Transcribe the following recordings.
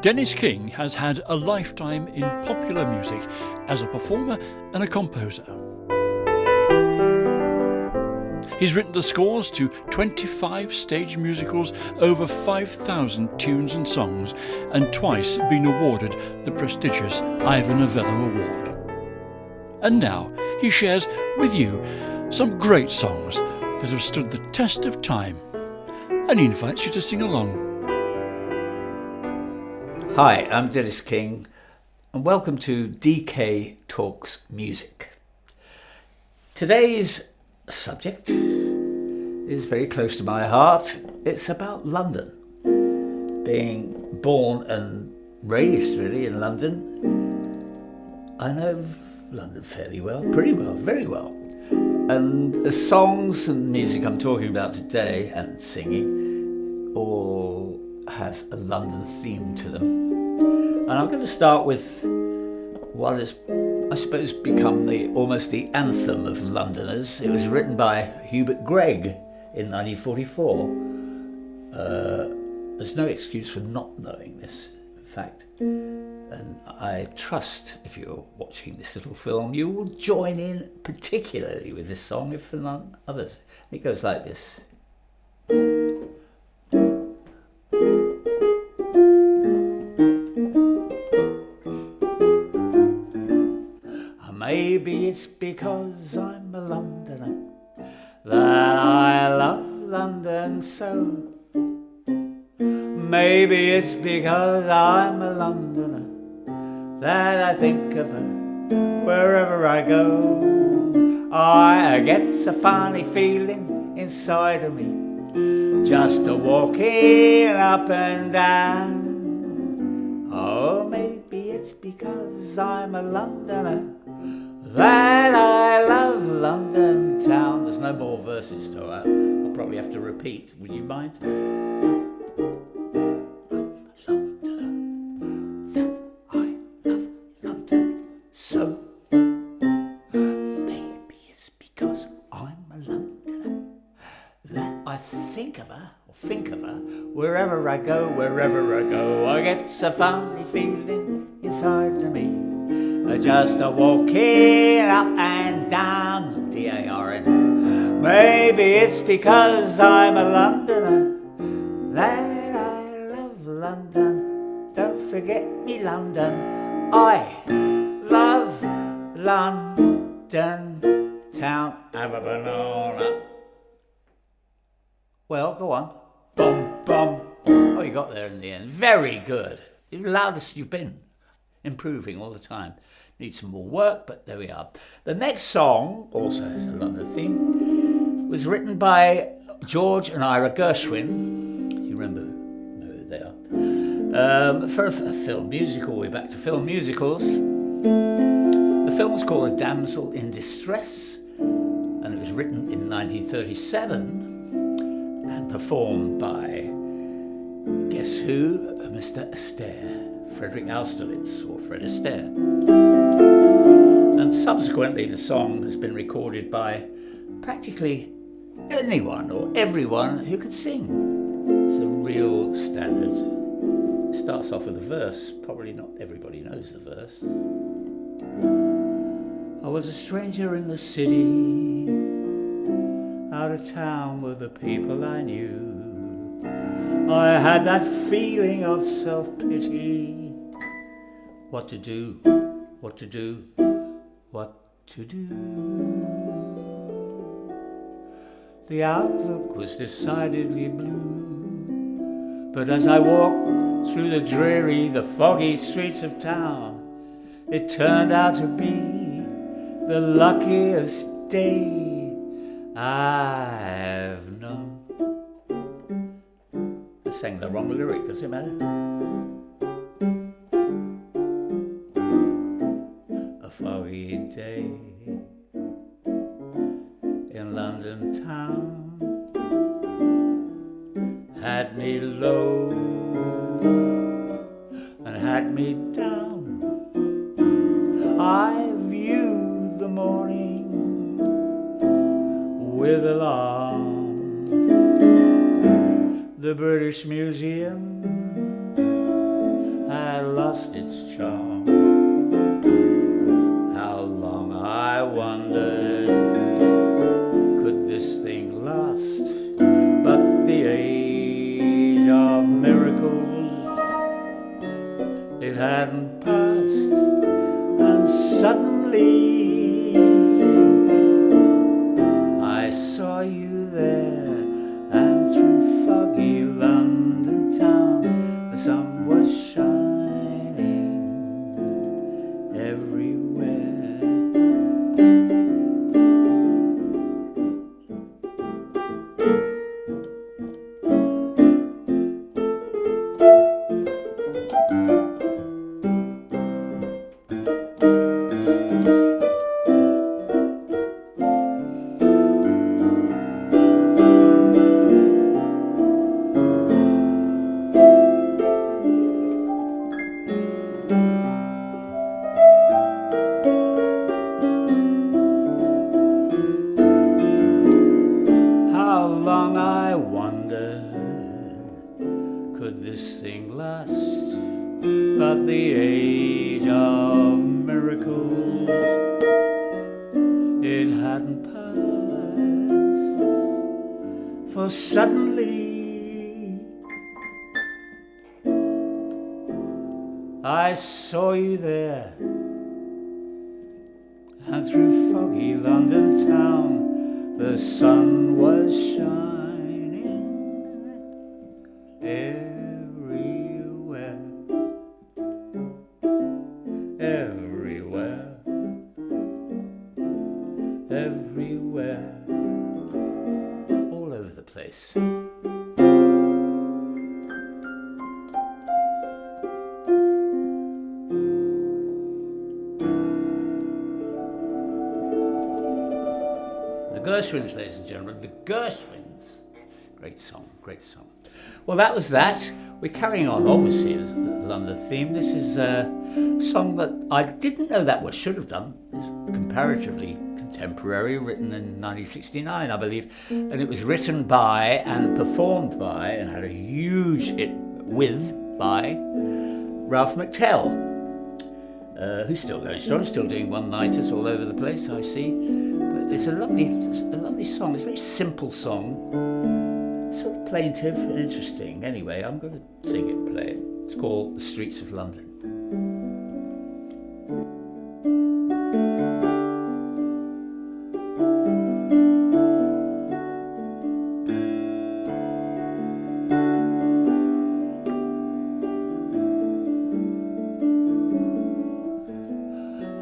Dennis King has had a lifetime in popular music as a performer and a composer. He's written the scores to 25 stage musicals, over 5,000 tunes and songs, and twice been awarded the prestigious Ivor Novello Award. And now he shares with you some great songs that have stood the test of time, and he invites you to sing along. Hi, I'm Dennis King, and welcome to DK Talks Music. Today's subject is very close to my heart. It's about London. Being born and raised really in London, I know London fairly well, pretty well, very well. And the songs and music I'm talking about today and singing all has a London theme to them. And I'm going to start with what has, I suppose, become almost the anthem of Londoners. It was written by Hubert Gregg in 1944. There's no excuse for not knowing this, in fact. And I trust, if you're watching this little film, you will join in particularly with this song, if for none others. It goes like this. Maybe it's because I'm a Londoner that I love London so. Maybe it's because I'm a Londoner that I think of her wherever I go. I get a funny feeling inside of me just a walking up and down. Oh, maybe it's because I'm a Londoner that I love London town. There's no more verses to that. I'll probably have to repeat. Would you mind? I love London so. Maybe it's because I'm a Londoner that I think of her wherever I go, I get a funny feeling inside of me. Just a walking up and down D-A-R-N. Maybe it's because I'm a Londoner that I love London. Don't forget me, London. I love London town. Have a banana. Well, go on. Bum, bum. Oh, you got there in the end. Very good. You're the loudest you've been. Improving all the time. Need some more work, but there we are. The next song, also has a London theme, was written by George and Ira Gershwin. You remember who they are? For a film musical. We're back to film musicals. The film was called A Damsel in Distress, and it was written in 1937 and performed by, guess who? Mr. Astaire. Frederick Austerlitz, or Fred Astaire. And subsequently the song has been recorded by practically anyone or everyone who could sing. It's a real standard. It starts off with a verse. Probably not everybody knows the verse. I was a stranger in the city, out of town with the people I knew. I had that feeling of self-pity. What to do, what to do, what to do. The outlook was decidedly blue, but as I walked through the dreary, the foggy streets of town, it turned out to be the luckiest day I've known. I sang the wrong lyric, does it matter? A foggy day in London town had me low and had me down. I viewed the morning with alarm. The British Museum had lost its charm. How long I wondered, could this thing last? But the age of miracles, it hadn't passed, and suddenly I saw you there, and through foggy London town the sun was shining everywhere. How long I wondered, could this thing last? But the age of miracles, it hadn't passed, for suddenly I saw you there, and through foggy London town the sun was shining everywhere, everywhere, everywhere, all over the place. The Gershwins, ladies and gentlemen, the Gershwins. Great song, great song. Well, that was that. We're carrying on, obviously, the London theme. This is a song that I didn't know that what should have done. It's comparatively contemporary, written in 1969, I believe. And it was written by and performed by, and had a huge hit by Ralph McTell, who's still going strong, still doing one-nighters all over the place, I see. But it's a lovely song. It's a very simple song, sort of plaintive and interesting. Anyway, I'm going to sing it, play it. It's called The Streets of London.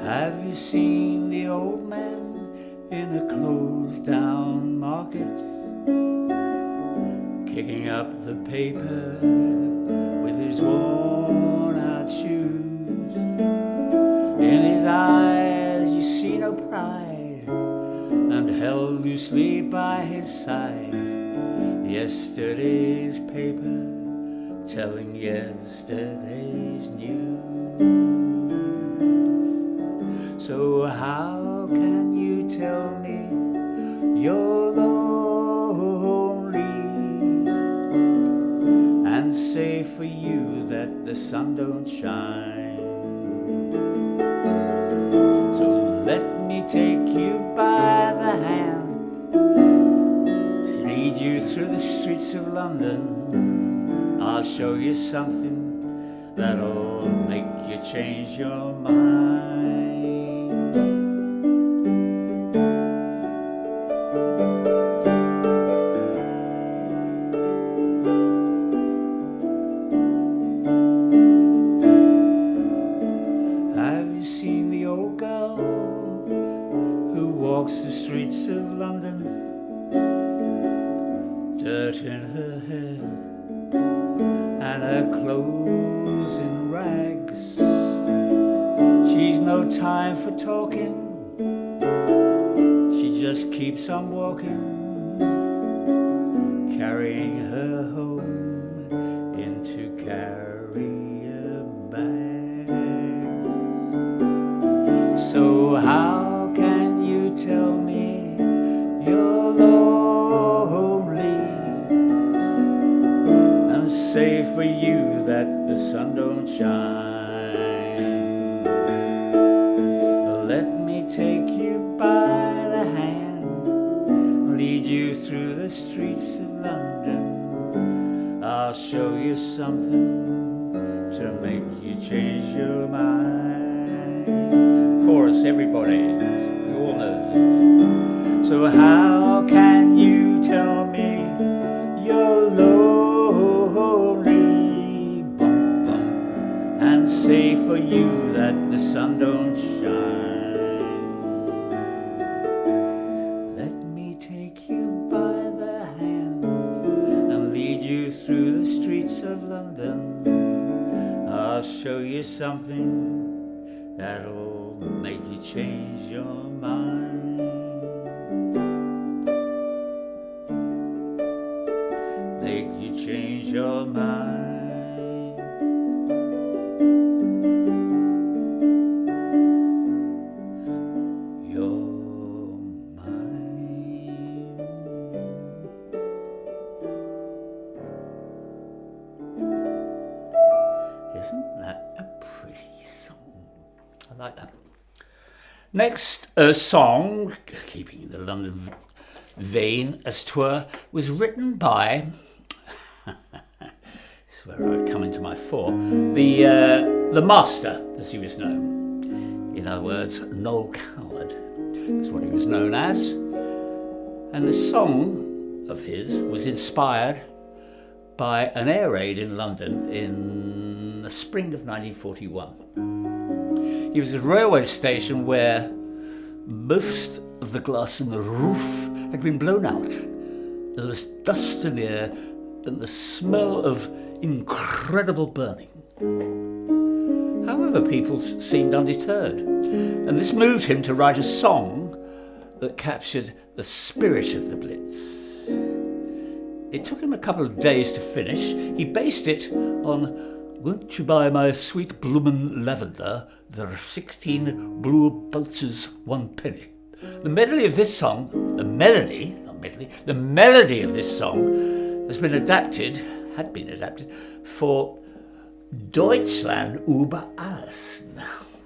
Have you seen the old man in a closed down market, kicking up the paper with his worn out shoes? In his eyes you see no pride, and held loosely by his side yesterday's paper, telling yesterday's news. So how can you tell me you're lonely, and say for you that the sun don't shine? So let me take you by the hand to lead you through the streets of London. I'll show you something that'll make you change your mind. Have you seen the old girl who walks the streets of London, dirt in her hair and her clothes in rags? She's no time for talking, she just keeps on walking, carrying her home into carrier bags. So how can you tell me you're lonely, and say for you that the sun don't shine. Let me take you by the hand, lead you through the streets of London. I'll show you something to make you change your mind. Chorus, everybody, you all know this. So how can you tell me you're lonely, bum, bum, and say for you that the sun don't shine? Let me take you by the hand and lead you through the streets of London. I'll show you something that'll make you change your mind. Make you change your mind. Your mind. Isn't that a pretty song? I like that. Next song, keeping the London vein as 'twere, was written by, this is where I come into my fore, the master, as he was known. In other words, Noel Coward is what he was known as. And the song of his was inspired by an air raid in London in the spring of 1941. He was at a railway station where most of the glass in the roof had been blown out. There was dust in the air and the smell of incredible burning. However, people seemed undeterred, and this moved him to write a song that captured the spirit of the Blitz. It took him a couple of days to finish. He based it on "Won't you buy my sweet bloomin' lavender? There are 16 blue bunches, 1 penny." The melody of this song, the melody of this song had been adapted for Deutschland über alles.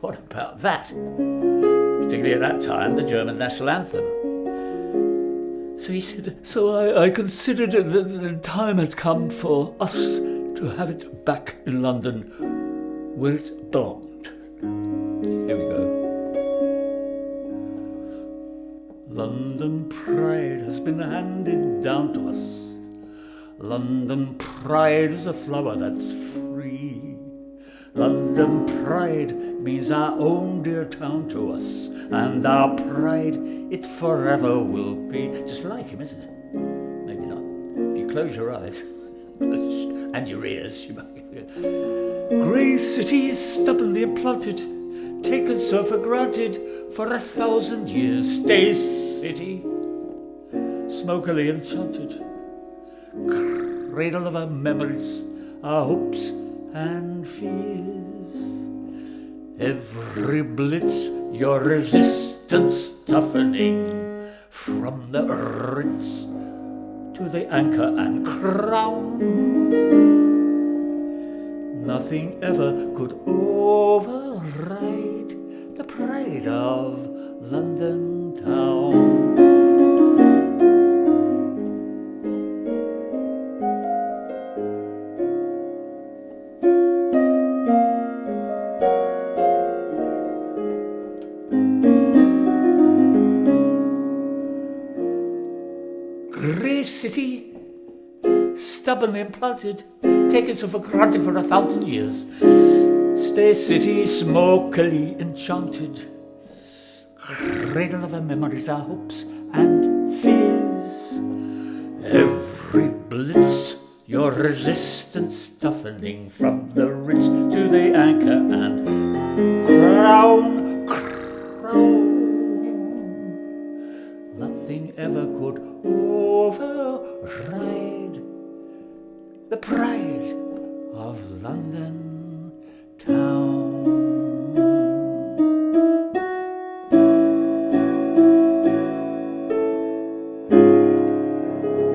What about that? Particularly at that time, the German national anthem. So he said, so I considered that the time had come for us to have it back in London where it belonged. Here we go. London pride has been handed down to us. London pride is a flower that's free. London pride means our own dear town to us, and our pride it forever will be. Just like him, isn't it? Maybe not. If you close your eyes and your ears, you might hear. Grey city is stubbornly implanted, taken so for granted for 1,000 years. Stay city, smokily enchanted, cradle of our memories, our hopes and fears. Every blitz your resistance toughening, from the Ritz to the Anchor and Crown. Nothing ever could override the pride of London town. Grey city, stubbornly implanted, taken so for granted for 1,000 years. Stay city, smokily enchanted, cradle of our memories, our hopes and fears. Every blitz your resistance toughening, from the Ritz to the Anchor and Crown. Nothing ever could override the pride of London town.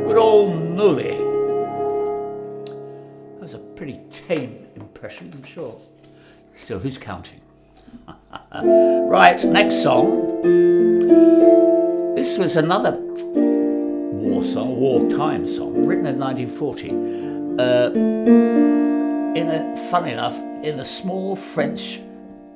Good old Mooley. That was a pretty tame impression, I'm sure. Still, who's counting? Right, next song. This was another war song, wartime song, written in 1940. Funny enough, in a small French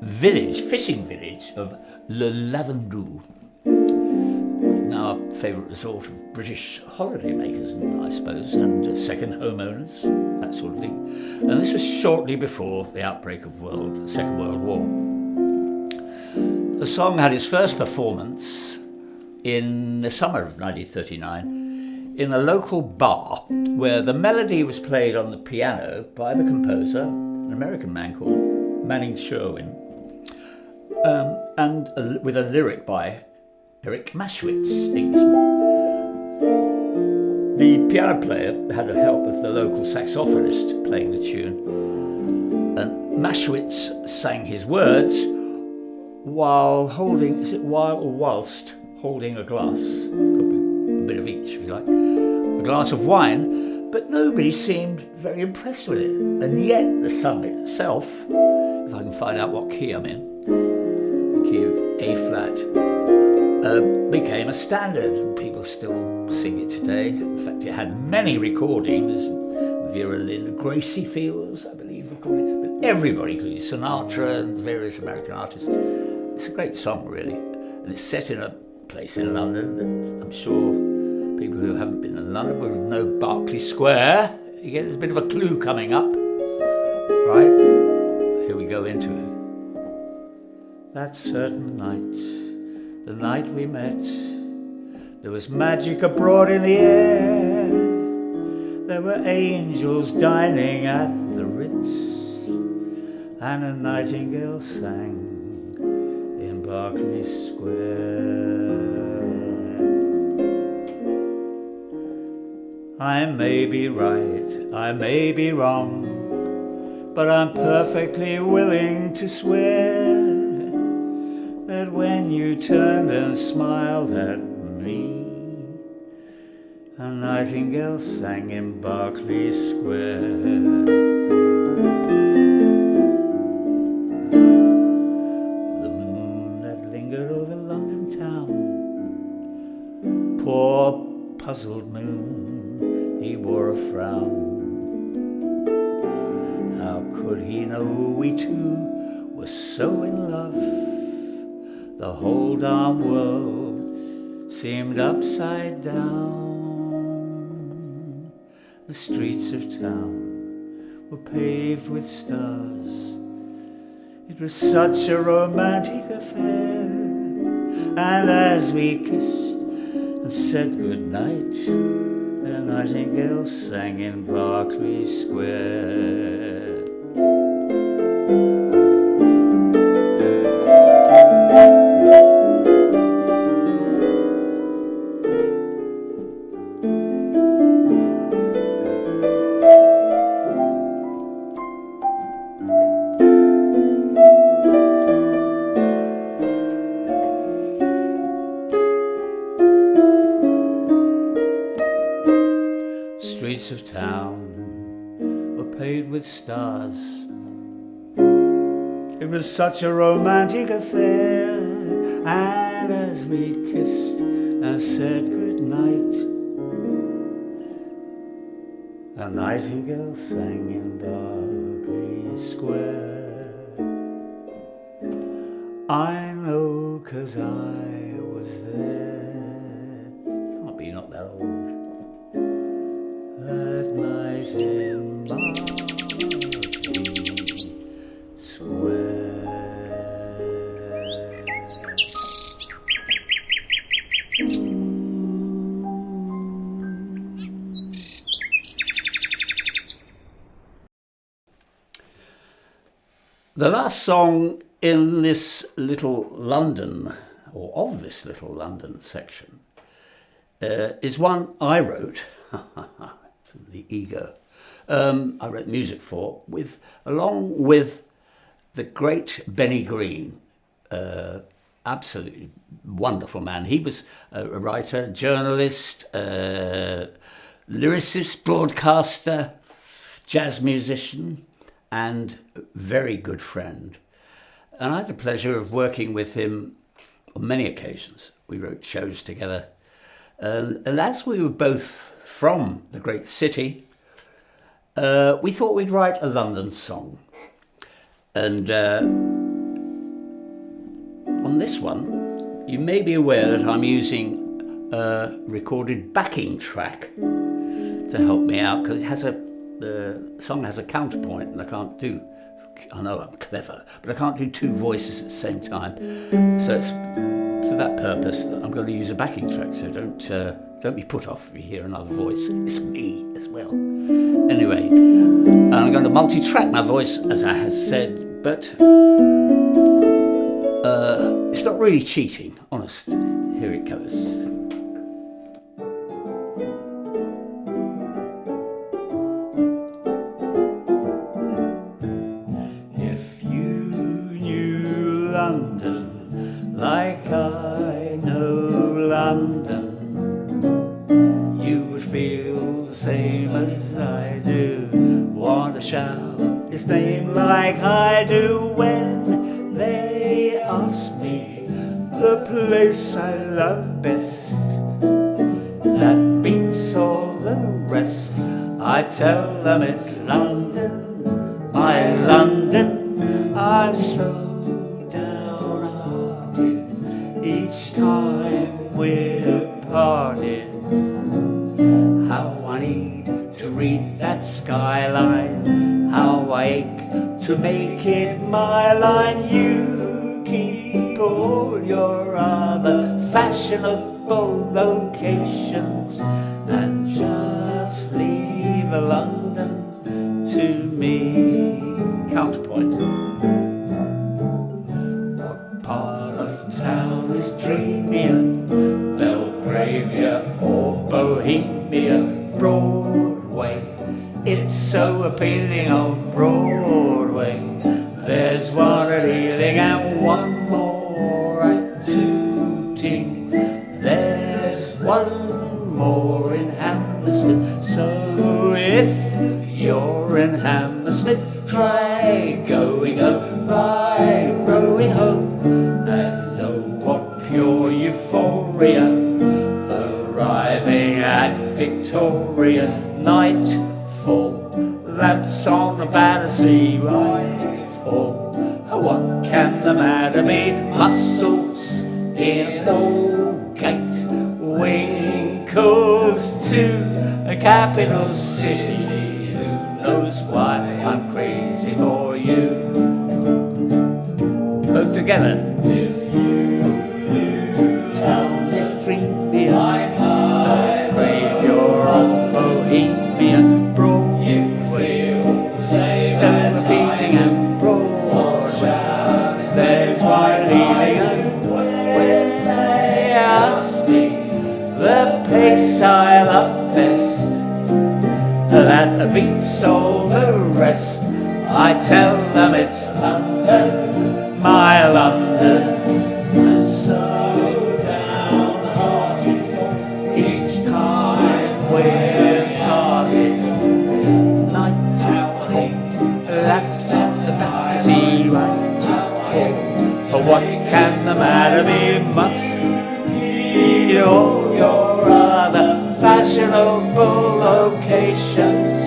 village, fishing village of Le Lavandou. Now a favourite resort of British holidaymakers, I suppose, and second homeowners, that sort of thing. And this was shortly before the outbreak of the Second World War. The song had its first performance in the summer of 1939 in a local bar where the melody was played on the piano by the composer, an American man called Manning Sherwin, and with a lyric by Eric Maschwitz, Englishman. The piano player had the help of the local saxophonist playing the tune, and Maschwitz sang his words whilst holding a glass, could be a bit of each if you like, a glass of wine, but nobody seemed very impressed with it. And yet the song itself, if I can find out what key I'm in, the key of A flat, became a standard, and people still sing it today. In fact, it had many recordings. Vera Lynn, Gracie Fields, I believe, recorded it, but everybody, including Sinatra and various American artists. It's a great song, really, and it's set in a place in London that I'm sure people who haven't been in London will know Berkeley Square. You get a bit of a clue coming up, right? Here we go into it. That certain night, the night we met, there was magic abroad in the air. There were angels dining at the Ritz, and a nightingale sang in Berkeley Square. I may be right, I may be wrong, but I'm perfectly willing to swear that when you turned and smiled at me, a nightingale sang in Berkeley Square. The moon that lingered over London town, poor puzzled moon, he wore a frown. How could he know we two were so in love? The whole darn world seemed upside down. The streets of town were paved with stars. It was such a romantic affair. And as we kissed and said goodnight, the nightingale sang in Berkeley Square. Streets of town were paved with stars. It was such a romantic affair. And as we kissed and said goodnight, a nightingale sang in Berkeley Square. I know 'cause I was there. Can't be not that old. That night in Berkeley Square. The last song in this little London, or of this little London section, is one I wrote. The ego. I wrote music for, along with the great Benny Green, absolutely wonderful man. He was a writer, journalist, lyricist, broadcaster, jazz musician, and very good friend. And I had the pleasure of working with him on many occasions. We wrote shows together. And as we were both from the great city, we thought we'd write a London song. And on this one, you may be aware that I'm using a recorded backing track to help me out, because the song has a counterpoint, and I know I'm clever, but I can't do two voices at the same time. So it's for that purpose that I'm going to use a backing track, so don't be put off if you hear another voice. It's me as well. Anyway, I'm going to multi-track my voice, as I have said, but it's not really cheating, honest. Here it goes. If you knew London like I know London, you would feel the same as I do. Want to shout his name like I do when they ask me the place I love best that beats all the rest. I tell them it's London, my London. I'm so downhearted each time we're parted. How I need to read that skyline, how I ache to make it my line. You keep all your other fashionable locations and just leave London to me. Counterpoint. What part of town is dreamier, Belgravia or Bohemia? Broadway, it's so appealing on Broadway. There's one at Ealing and one more at Tooting. There's one more in Hammersmith. So if you're in Hammersmith, try going up by rowing home, and know what pure euphoria arriving at Victoria. Nightfall, lamps on the Battersea, right? Or what can the matter be? Muscles in Aldgate, winkles to a capital city. Who knows why I'm crazy for you? Both together. Town is dreamy, Belgravia or Bohemia. Broadway, so appealing and Broadway. There's one Ealing and when they ask me the place I love best that beats all the rest, I tell them it's London, my London. I'm so downhearted each time we're parted. Nightfall, laps on the Battersea, right to port. But what can the matter be? Must be all your other fashionable locations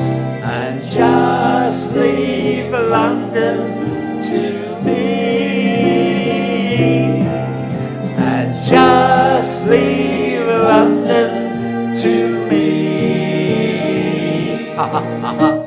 and just leave London to me. And just leave London to me. Ha ha ha ha.